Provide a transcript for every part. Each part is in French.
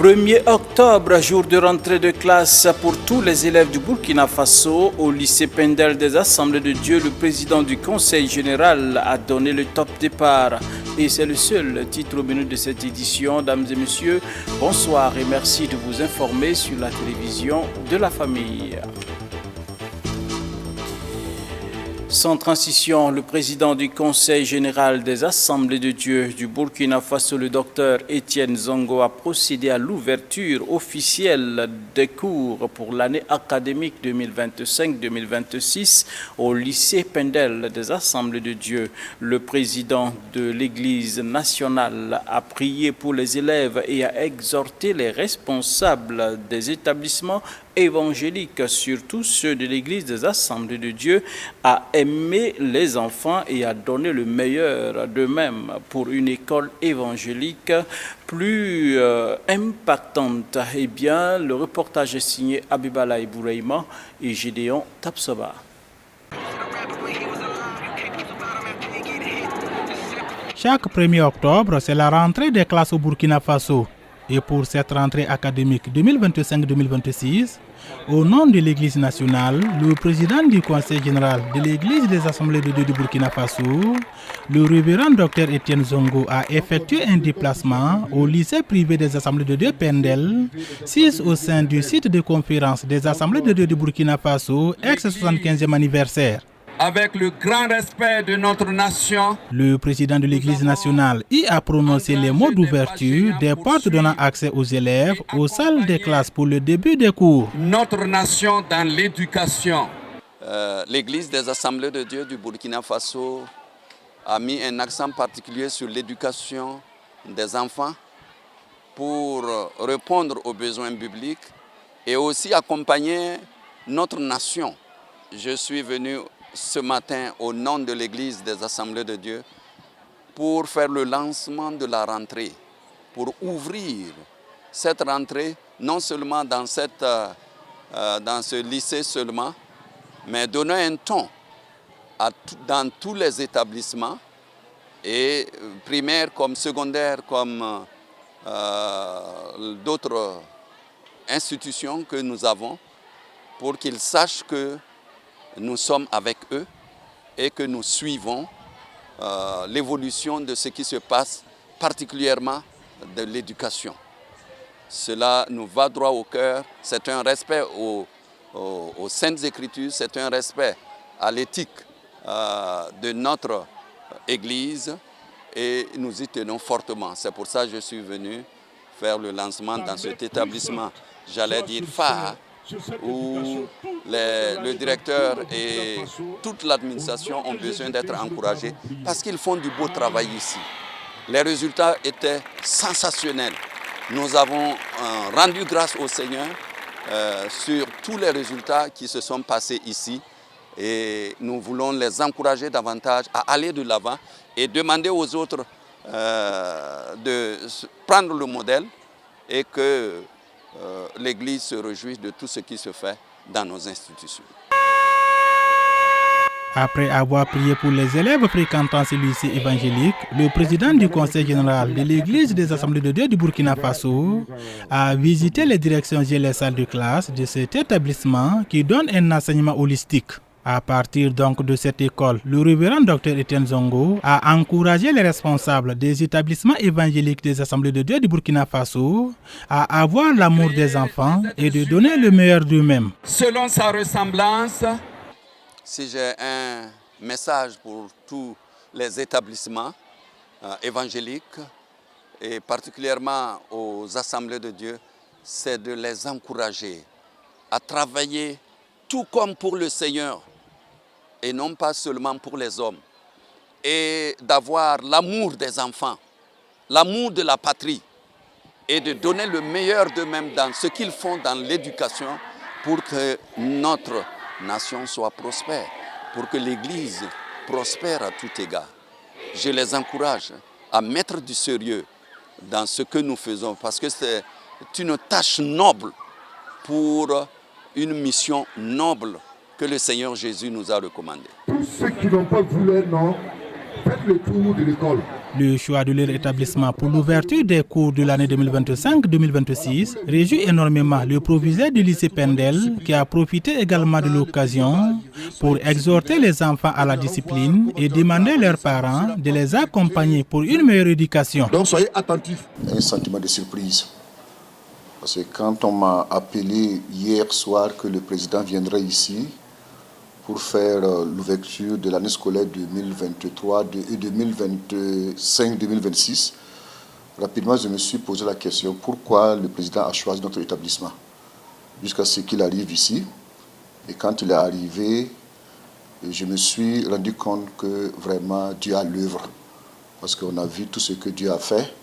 1er octobre, jour de rentrée de classe pour tous les élèves du Burkina Faso. Au lycée Pendel des Assemblées de Dieu, le président du Conseil général a donné le top départ. Et c'est le seul titre au menu de cette édition. Dames et messieurs, bonsoir et merci de vous informer sur la télévision de la famille. Sans transition, le président du Conseil général des Assemblées de Dieu du Burkina Faso, le docteur Etienne Zongo, a procédé à l'ouverture officielle des cours pour l'année académique 2025-2026 au lycée Pendel des Assemblées de Dieu. Le président de l'Église nationale a prié pour les élèves et a exhorté les responsables des établissements évangéliques, surtout ceux de l'Église des Assemblées de Dieu, à aimer les enfants et à donner le meilleur d'eux-mêmes pour une école évangélique plus impactante. Eh bien, le reportage est signé Abibala Iboureima et Gédéon Tapsoba. Chaque 1er octobre, c'est la rentrée des classes au Burkina Faso. Et pour cette rentrée académique 2025-2026, au nom de l'Église nationale, le président du Conseil général de l'Église des Assemblées de Dieu du Burkina Faso, le révérend Dr Etienne Zongo, a effectué un déplacement au lycée privé des Assemblées de Dieu Pendel, 6 au sein du site de conférence des Assemblées de Dieu du Burkina Faso, ex-75e anniversaire. Avec le grand respect de notre nation, le président de l'Église nationale y a prononcé les mots d'ouverture des portes donnant accès aux élèves aux salles des classes pour le début des cours. Notre nation dans l'éducation. L'Église des Assemblées de Dieu du Burkina Faso a mis un accent particulier sur l'éducation des enfants pour répondre aux besoins bibliques et aussi accompagner notre nation. Je suis venu ce matin au nom de l'Église des Assemblées de Dieu pour faire le lancement de la rentrée, pour ouvrir cette rentrée non seulement dans ce lycée seulement, mais donner un ton dans tous les établissements, et primaires comme secondaires, comme d'autres institutions que nous avons, pour qu'ils sachent que nous sommes avec eux et que nous suivons l'évolution de ce qui se passe, particulièrement de l'éducation. Cela nous va droit au cœur. C'est un respect aux Saintes Écritures, c'est un respect à l'éthique de notre Église et nous y tenons fortement. C'est pour ça que je suis venu faire le lancement dans cet établissement, j'allais dire phare, où le directeur et toute l'administration ont besoin d'être encouragés parce qu'ils font du beau travail ici. Les résultats étaient sensationnels. Nous avons rendu grâce au Seigneur sur tous les résultats qui se sont passés ici et nous voulons les encourager davantage à aller de l'avant et demander aux autres de prendre le modèle et que l'Église se réjouit de tout ce qui se fait dans nos institutions. Après avoir prié pour les élèves fréquentant ce lycée évangélique, le président du Conseil général de l'Église des Assemblées de Dieu du Burkina Faso a visité les directions et les salles de classe de cet établissement qui donne un enseignement holistique. À partir donc de cette école, le révérend Dr Etienne Zongo a encouragé les responsables des établissements évangéliques des Assemblées de Dieu du Burkina Faso à avoir l'amour des enfants et de donner le meilleur d'eux-mêmes. Selon sa ressemblance, si j'ai un message pour tous les établissements évangéliques et particulièrement aux Assemblées de Dieu, c'est de les encourager à travailler tout comme pour le Seigneur et non pas seulement pour les hommes, et d'avoir l'amour des enfants, l'amour de la patrie et de donner le meilleur d'eux-mêmes dans ce qu'ils font dans l'éducation pour que notre nation soit prospère, pour que l'Église prospère à tout égard. Je les encourage à mettre du sérieux dans ce que nous faisons parce que c'est une tâche noble pour une mission noble que le Seigneur Jésus nous a recommandée. Tous ceux qui n'ont pas voulu un nom, faites le tour de l'école. Le choix de leur établissement pour l'ouverture des cours de l'année 2025-2026 réjouit énormément le proviseur du lycée Pendel qui a profité également de l'occasion pour exhorter les enfants à la discipline et demander à leurs parents de les accompagner pour une meilleure éducation. Donc soyez attentifs. Un sentiment de surprise. Parce que quand on m'a appelé hier soir que le président viendrait ici pour faire l'ouverture de l'année scolaire 2023 et 2025-2026, rapidement je me suis posé la question pourquoi le président a choisi notre établissement jusqu'à ce qu'il arrive ici. Et quand il est arrivé, je me suis rendu compte que vraiment Dieu a l'œuvre. Parce qu'on a vu tout ce que Dieu a fait.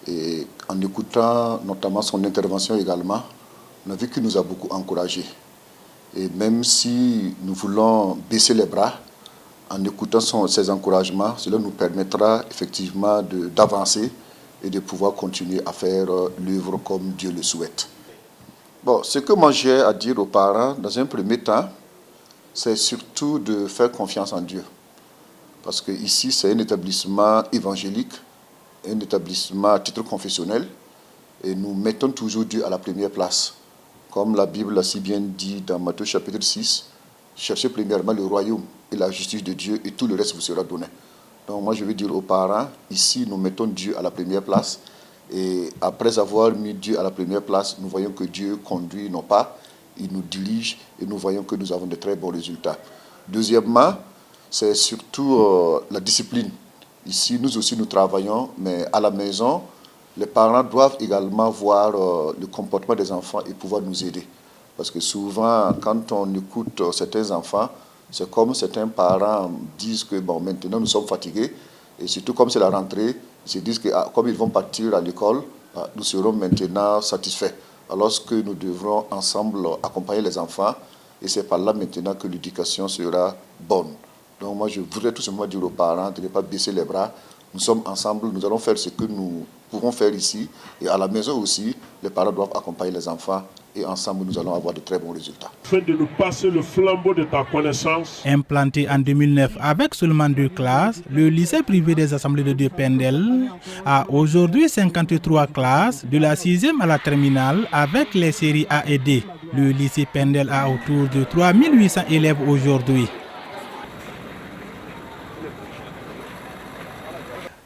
Et en écoutant notamment son intervention également, on a vu qu'il nous a beaucoup encouragés. Et même si nous voulons baisser les bras, en écoutant ses encouragements, cela nous permettra effectivement d'avancer et de pouvoir continuer à faire l'œuvre comme Dieu le souhaite. Bon, ce que moi j'ai à dire aux parents, dans un premier temps, c'est surtout de faire confiance en Dieu. Parce que ici, c'est un établissement évangélique, un établissement à titre confessionnel, et nous mettons toujours Dieu à la première place. Comme la Bible l'a si bien dit dans Matthieu chapitre 6, cherchez premièrement le royaume et la justice de Dieu et tout le reste vous sera donné. Donc moi je veux dire aux parents, ici nous mettons Dieu à la première place et après avoir mis Dieu à la première place, nous voyons que Dieu conduit nos pas, il nous dirige et nous voyons que nous avons de très bons résultats. Deuxièmement, c'est surtout la discipline. Ici nous aussi nous travaillons, mais à la maison, les parents doivent également voir le comportement des enfants et pouvoir nous aider. Parce que souvent, quand on écoute certains enfants, c'est comme certains parents disent que bon, maintenant nous sommes fatigués, et surtout comme c'est la rentrée, ils se disent que comme ils vont partir à l'école, nous serons maintenant satisfaits. Alors que nous devrons ensemble accompagner les enfants, et c'est par là maintenant que l'éducation sera bonne. Donc moi je voudrais tout simplement dire aux parents de ne pas baisser les bras. Nous sommes ensemble, nous allons faire ce que nous pouvons faire ici. Et à la maison aussi, les parents doivent accompagner les enfants. Et ensemble, nous allons avoir de très bons résultats. Afin de nous passer le flambeau de ta connaissance. Implanté en 2009 avec seulement 2 classes, le lycée privé des Assemblées de Dieu Pendel a aujourd'hui 53 classes, de la 6e à la terminale, avec les séries A et D. Le lycée Pendel a autour de 3800 élèves aujourd'hui.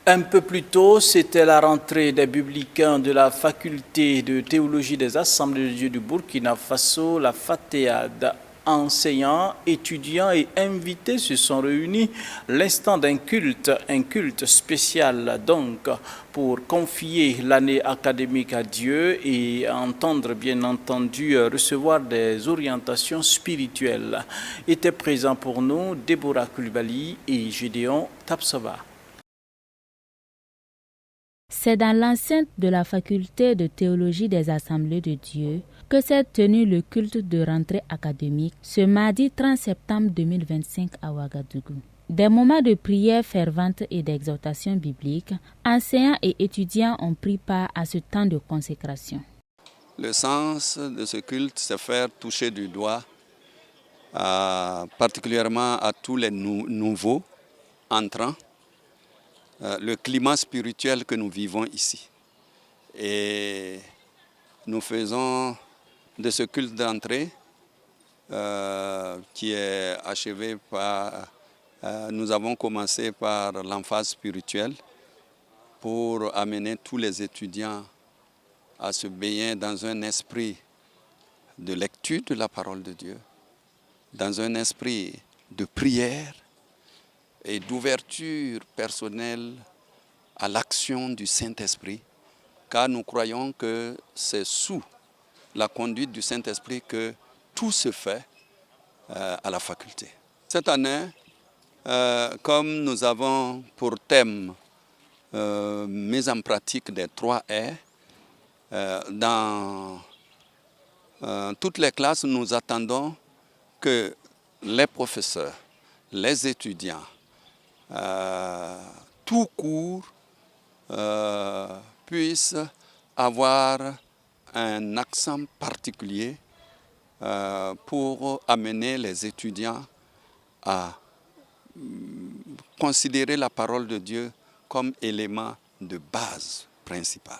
Un peu plus tôt, c'était la rentrée des publicains de la faculté de théologie des Assemblées de Dieu du Burkina Faso, la FATEAD. Enseignants, étudiants et invités se sont réunis l'instant d'un culte, un culte spécial donc pour confier l'année académique à Dieu et entendre bien entendu recevoir des orientations spirituelles. Étaient présents pour nous Déborah Koulibaly et Gédéon Tapsova. C'est dans l'enceinte de la faculté de théologie des Assemblées de Dieu que s'est tenu le culte de rentrée académique ce mardi 30 septembre 2025 à Ouagadougou. Des moments de prière fervente et d'exhortation biblique, enseignants et étudiants ont pris part à ce temps de consécration. Le sens de ce culte, c'est faire toucher du doigt particulièrement à tous les nouveaux entrants, le climat spirituel que nous vivons ici. Et nous faisons de ce culte d'entrée qui est achevé par... nous avons commencé par l'emphase spirituelle pour amener tous les étudiants à se baigner dans un esprit de lecture de la parole de Dieu, dans un esprit de prière et d'ouverture personnelle à l'action du Saint-Esprit, car nous croyons que c'est sous la conduite du Saint-Esprit que tout se fait à la faculté. Cette année, comme nous avons pour thème mise en pratique des 3 R, dans toutes les classes, nous attendons que les professeurs, les étudiants, tout court, puissent avoir un accent particulier pour amener les étudiants à considérer la parole de Dieu comme élément de base principal.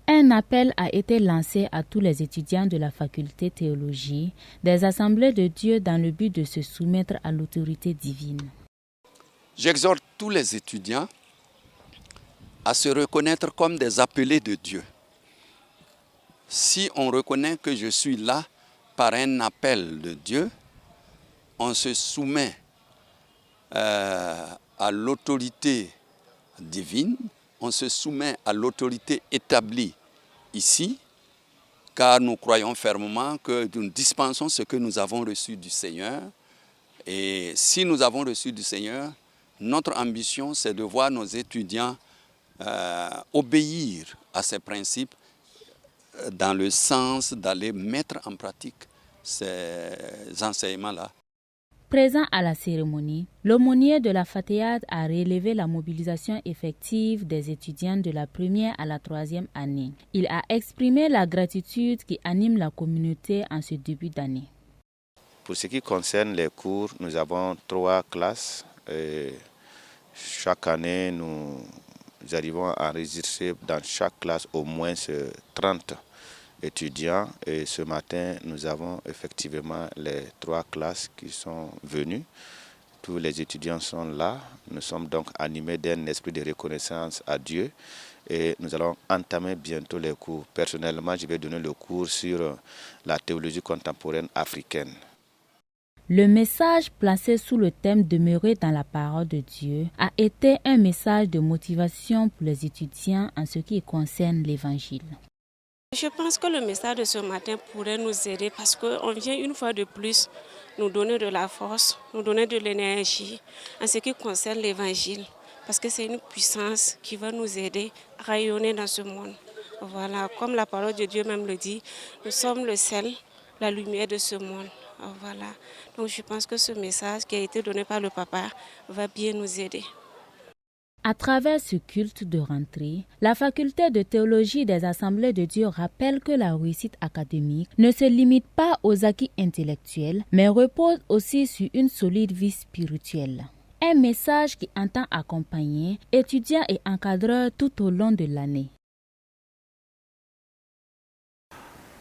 Un appel a été lancé à tous les étudiants de la faculté théologie des Assemblées de Dieu dans le but de se soumettre à l'autorité divine. J'exhorte tous les étudiants à se reconnaître comme des appelés de Dieu. Si on reconnaît que je suis là par un appel de Dieu, on se soumet à l'autorité divine, on se soumet à l'autorité établie ici, car nous croyons fermement que nous dispensons ce que nous avons reçu du Seigneur. Et si nous avons reçu du Seigneur, notre ambition, c'est de voir nos étudiants obéir à ces principes dans le sens d'aller mettre en pratique ces enseignements-là. Présent à la cérémonie, l'aumônier de la Fathéade a relevé la mobilisation effective des étudiants de la première à la troisième année. Il a exprimé la gratitude qui anime la communauté en ce début d'année. Pour ce qui concerne les cours, nous avons 3 classes. Chaque année, nous arrivons à enregistrer dans chaque classe au moins 30 étudiants. Et ce matin, nous avons effectivement les 3 classes qui sont venues. Tous les étudiants sont là. Nous sommes donc animés d'un esprit de reconnaissance à Dieu. Et nous allons entamer bientôt les cours. Personnellement, je vais donner le cours sur la théologie contemporaine africaine. Le message placé sous le thème « Demeurer dans la parole de Dieu » a été un message de motivation pour les étudiants en ce qui concerne l'Évangile. Je pense que le message de ce matin pourrait nous aider parce qu'on vient une fois de plus nous donner de la force, nous donner de l'énergie en ce qui concerne l'Évangile. Parce que c'est une puissance qui va nous aider à rayonner dans ce monde. Voilà, comme la parole de Dieu même le dit, nous sommes le sel, la lumière de ce monde. Voilà. Donc je pense que ce message qui a été donné par le papa va bien nous aider. À travers ce culte de rentrée, la faculté de théologie des Assemblées de Dieu rappelle que la réussite académique ne se limite pas aux acquis intellectuels, mais repose aussi sur une solide vie spirituelle. Un message qui entend accompagner étudiants et encadreurs tout au long de l'année.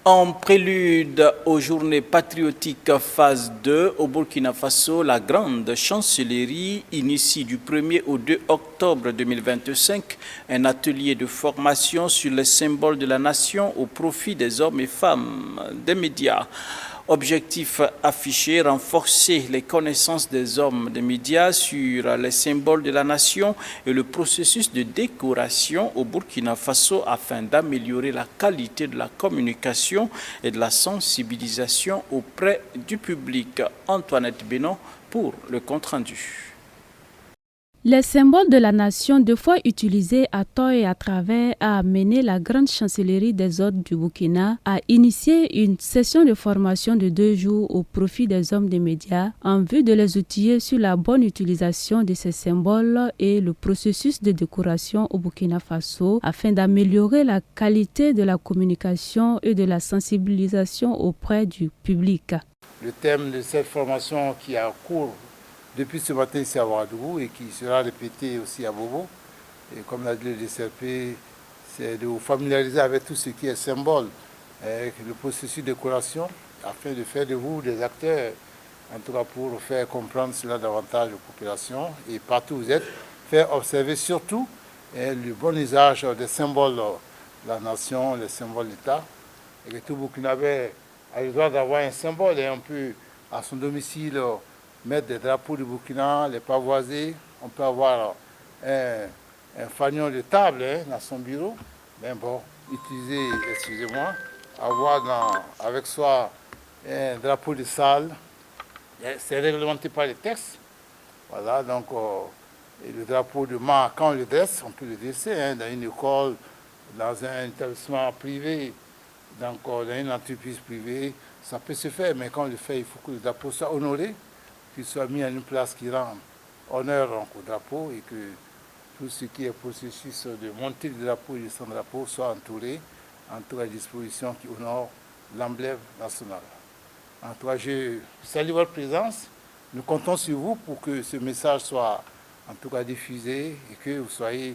En prélude aux journées patriotiques phase 2 au Burkina Faso, la grande chancellerie initie du 1er au 2 octobre 2025 un atelier de formation sur les symboles de la nation au profit des hommes et femmes des médias. Objectif affiché, renforcer les connaissances des hommes des médias sur les symboles de la nation et le processus de décoration au Burkina Faso afin d'améliorer la qualité de la communication et de la sensibilisation auprès du public. Antoinette Bénon pour le compte-rendu. Les symboles de la nation, deux fois utilisés à tort et à travers, a amené la grande chancellerie des ordres du Burkina à initier une session de formation de 2 jours au profit des hommes des médias en vue de les outiller sur la bonne utilisation de ces symboles et le processus de décoration au Burkina Faso afin d'améliorer la qualité de la communication et de la sensibilisation auprès du public. Le thème de cette formation qui est en cours depuis ce matin ici à Ouagadougou et qui sera répété aussi à Bobo. Et comme l'a dit le DCRP, c'est de vous familiariser avec tout ce qui est symbole, avec le processus de décoration, afin de faire de vous des acteurs, en tout cas pour faire comprendre cela davantage aux populations. Et partout où vous êtes, faire observer surtout le bon usage des symboles de la nation, les symboles d'État. Et que tout Burkinabé a le droit d'avoir un symbole et on peut, à son domicile, mettre des drapeaux du Burkina, les pavoiser. On peut avoir un fanion de table dans son bureau. Mais bon, utiliser, excusez-moi, avoir avec soi un drapeau de salle. C'est réglementé par les textes. Voilà, donc et le drapeau de marque, quand on le dresse, on peut le dresser dans une école, dans un établissement privé, donc, dans une entreprise privée. Ça peut se faire, mais quand on le fait, il faut que le drapeau soit honoré, qu'il soit mis à une place qui rend honneur au drapeau et que tout ce qui est processus de monter le drapeau et de son drapeau soit entouré, en tout cas dispositions qui honorent l'emblème national. En tout cas, je salue votre présence. Nous comptons sur vous pour que ce message soit en tout cas diffuser, et que vous soyez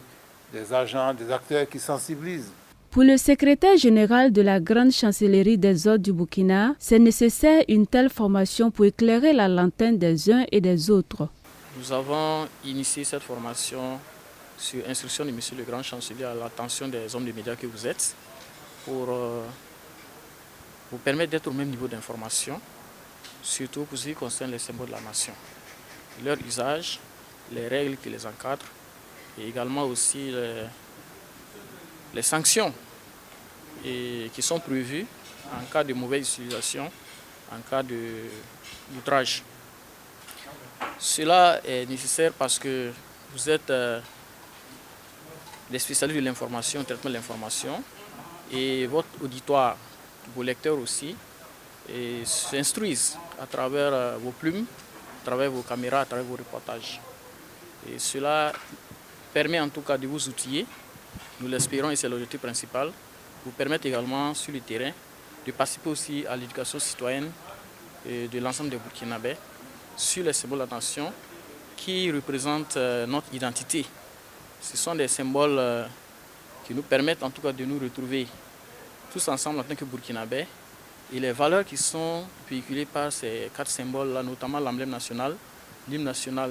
des agents, des acteurs qui sensibilisent. Pour le secrétaire général de la Grande Chancellerie des Ordres du Burkina, c'est nécessaire une telle formation pour éclairer la lanterne des uns et des autres. Nous avons initié cette formation sur instruction de Monsieur le Grand Chancelier à l'attention des hommes de médias que vous êtes pour vous permettre d'être au même niveau d'information, surtout pour ce qui concerne les symboles de la nation, leur usage, les règles qui les encadrent et également aussi les sanctions qui sont prévues en cas de mauvaise utilisation, en cas d'outrage. Cela est nécessaire parce que vous êtes des spécialistes de l'information, traitement de l'information, et votre auditoire, vos lecteurs aussi, s'instruisent à travers vos plumes, à travers vos caméras, à travers vos reportages. Et cela permet en tout cas de vous outiller, nous l'espérons et c'est l'objectif principal, vous permettre également sur le terrain de participer aussi à l'éducation citoyenne de l'ensemble des Burkinabés sur les symboles de la nation qui représentent notre identité. Ce sont des symboles qui nous permettent en tout cas de nous retrouver tous ensemble en tant que Burkinabés et les valeurs qui sont véhiculées par ces 4 symboles-là, notamment l'emblème national, l'hymne national,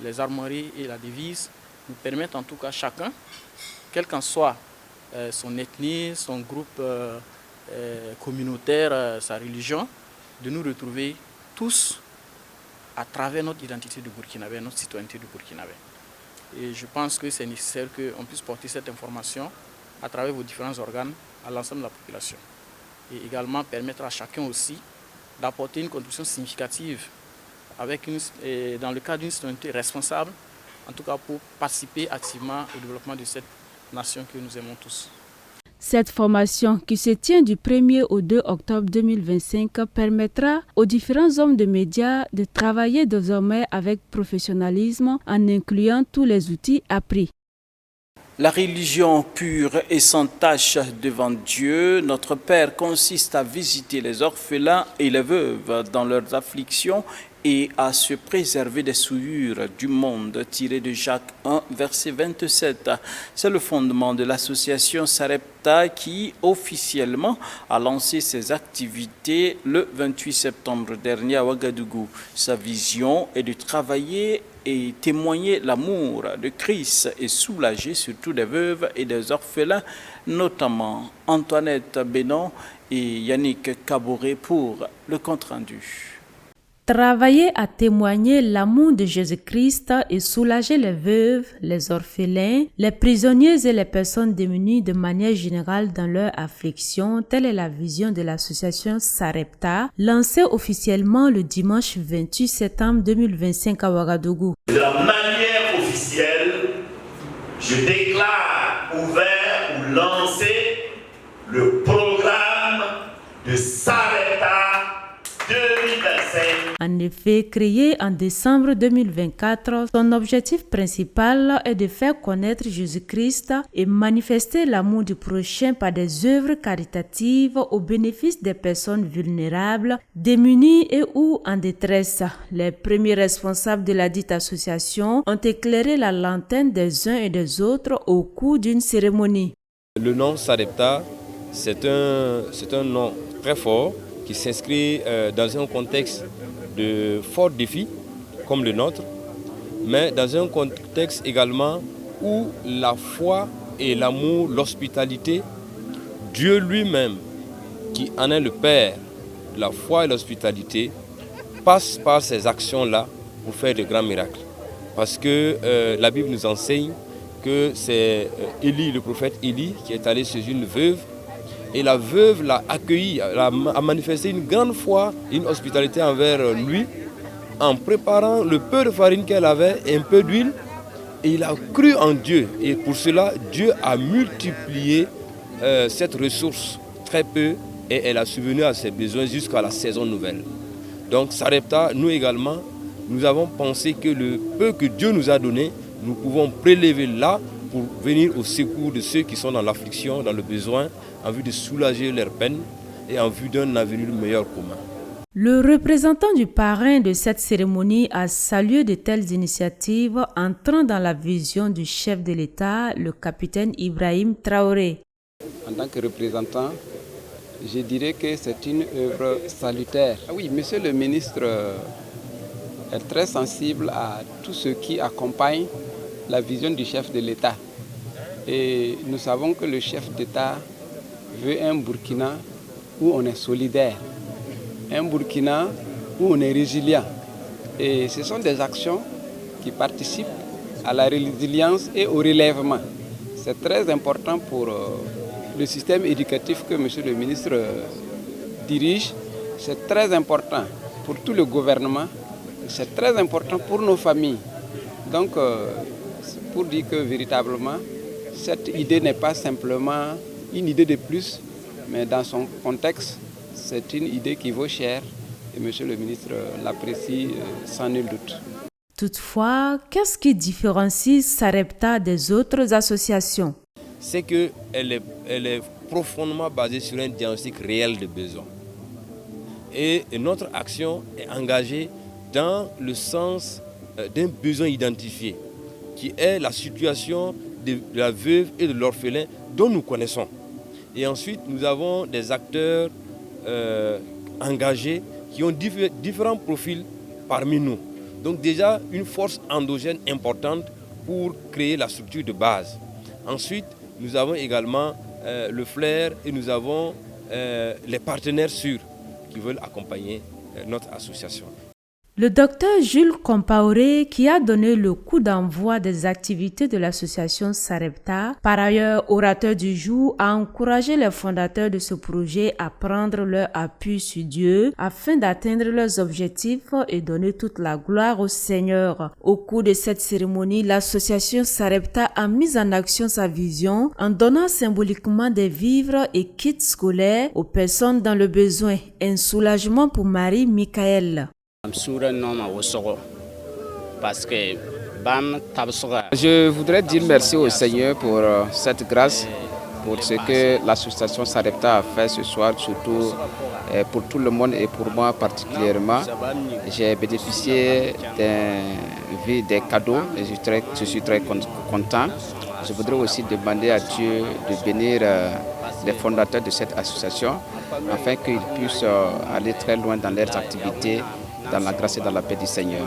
les armoiries et la devise, nous permettent en tout cas chacun, quelle qu'en soit son ethnie, son groupe communautaire, sa religion, de nous retrouver tous à travers notre identité de Burkinabé, notre citoyenneté de Burkinabé. Et je pense que c'est nécessaire qu'on puisse porter cette information à travers vos différents organes à l'ensemble de la population. Et également permettre à chacun aussi d'apporter une contribution significative dans le cadre d'une citoyenneté responsable, en tout cas pour participer activement au développement de cette nation que nous aimons tous. Cette formation, qui se tient du 1er au 2 octobre 2025, permettra aux différents hommes de médias de travailler désormais avec professionnalisme en incluant tous les outils appris. La religion pure et sans tache devant Dieu, notre Père, consiste à visiter les orphelins et les veuves dans leurs afflictions et à se préserver des souillures du monde, tiré de Jacques 1, verset 27. C'est le fondement de l'association Sarepta qui, officiellement, a lancé ses activités le 28 septembre dernier à Ouagadougou. Sa vision est de travailler et témoigner l'amour de Christ et soulager surtout des veuves et des orphelins, notamment Antoinette Bénon et Yannick Kaboré pour le compte-rendu. Travailler à témoigner l'amour de Jésus-Christ et soulager les veuves, les orphelins, les prisonniers et les personnes démunies de manière générale dans leur affliction, telle est la vision de l'association Sarepta, lancée officiellement le dimanche 28 septembre 2025 à Ouagadougou. De la manière officielle, je déclare ouvert ou lancé le programme de Sarepta 2025. En effet, créé en décembre 2024, son objectif principal est de faire connaître Jésus-Christ et manifester l'amour du prochain par des œuvres caritatives au bénéfice des personnes vulnérables, démunies et ou en détresse. Les premiers responsables de la dite association ont éclairé la lanterne des uns et des autres au cours d'une cérémonie. Le nom Sarepta, c'est un nom très fort qui s'inscrit dans un contexte de forts défis comme le nôtre, mais dans un contexte également où la foi et l'amour, l'hospitalité, Dieu lui-même, qui en est le Père, la foi et l'hospitalité, passe par ces actions-là pour faire de grands miracles. Parce que la Bible nous enseigne que c'est Élie, le prophète Élie, qui est allé chez une veuve, et la veuve l'a accueilli, a manifesté une grande foi, une hospitalité envers lui, en préparant le peu de farine qu'elle avait et un peu d'huile. Et il a cru en Dieu. Et pour cela, Dieu a multiplié cette ressource très peu et elle a subvenu à ses besoins jusqu'à la saison nouvelle. Donc Sarepta, nous également, nous avons pensé que le peu que Dieu nous a donné, nous pouvons prélever là pour venir au secours de ceux qui sont dans l'affliction, dans le besoin, en vue de soulager leurs peines et en vue d'un avenir meilleur commun. Le représentant du parrain de cette cérémonie a salué de telles initiatives entrant dans la vision du chef de l'État, le capitaine Ibrahim Traoré. En tant que représentant, je dirais que c'est une œuvre salutaire. Oui, monsieur le ministre est très sensible à tout ce qui accompagne la vision du chef de l'État. Et nous savons que le chef d'État veut un Burkina où on est solidaire, un Burkina où on est résilient. Et ce sont des actions qui participent à la résilience et au relèvement. C'est très important pour le système éducatif que monsieur le ministre dirige. C'est très important pour tout le gouvernement. C'est très important pour nos familles. Donc, pour dire que véritablement, cette idée n'est pas simplement une idée de plus, mais dans son contexte, c'est une idée qui vaut cher et monsieur le ministre l'apprécie sans nul doute. Toutefois, qu'est-ce qui différencie Sarepta des autres associations? C'est qu'elle est profondément basée sur un diagnostic réel de besoins. Et notre action est engagée dans le sens d'un besoin identifié, qui est la situation de la veuve et de l'orphelin dont nous connaissons. Et ensuite, nous avons des acteurs engagés qui ont différents profils parmi nous. Donc déjà, une force endogène importante pour créer la structure de base. Ensuite, nous avons également le flair et nous avons les partenaires sûrs qui veulent accompagner notre association. Le docteur Jules Compaoré, qui a donné le coup d'envoi des activités de l'association Sarepta, par ailleurs orateur du jour, a encouragé les fondateurs de ce projet à prendre leur appui sur Dieu afin d'atteindre leurs objectifs et donner toute la gloire au Seigneur. Au cours de cette cérémonie, l'association Sarepta a mis en action sa vision en donnant symboliquement des vivres et kits scolaires aux personnes dans le besoin. Un soulagement pour Marie-Michaël. Je voudrais dire merci au Seigneur pour cette grâce, pour ce que l'association Sarepta a fait ce soir, surtout pour tout le monde et pour moi particulièrement. J'ai bénéficié des cadeaux et je suis très content. Je voudrais aussi demander à Dieu de bénir les fondateurs de cette association afin qu'ils puissent aller très loin dans leurs activités, dans la grâce et dans la paix du Seigneur.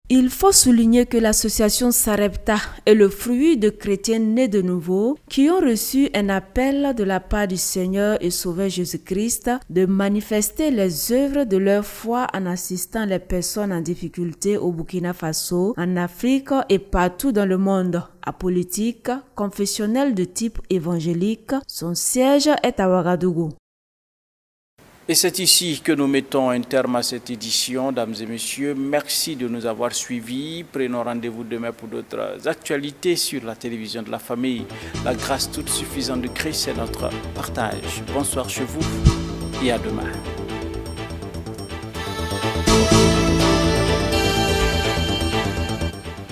Il faut souligner que l'association Sarepta est le fruit de chrétiens nés de nouveau qui ont reçu un appel de la part du Seigneur et Sauveur Jésus-Christ de manifester les œuvres de leur foi en assistant les personnes en difficulté au Burkina Faso, en Afrique et partout dans le monde. Apolitique, confessionnel de type évangélique, son siège est à Ouagadougou. Et c'est ici que nous mettons un terme à cette édition, dames et messieurs. Merci de nous avoir suivis. Prenons rendez-vous demain pour d'autres actualités sur la télévision de la famille. La grâce toute suffisante de Christ est notre partage. Bonsoir chez vous et à demain.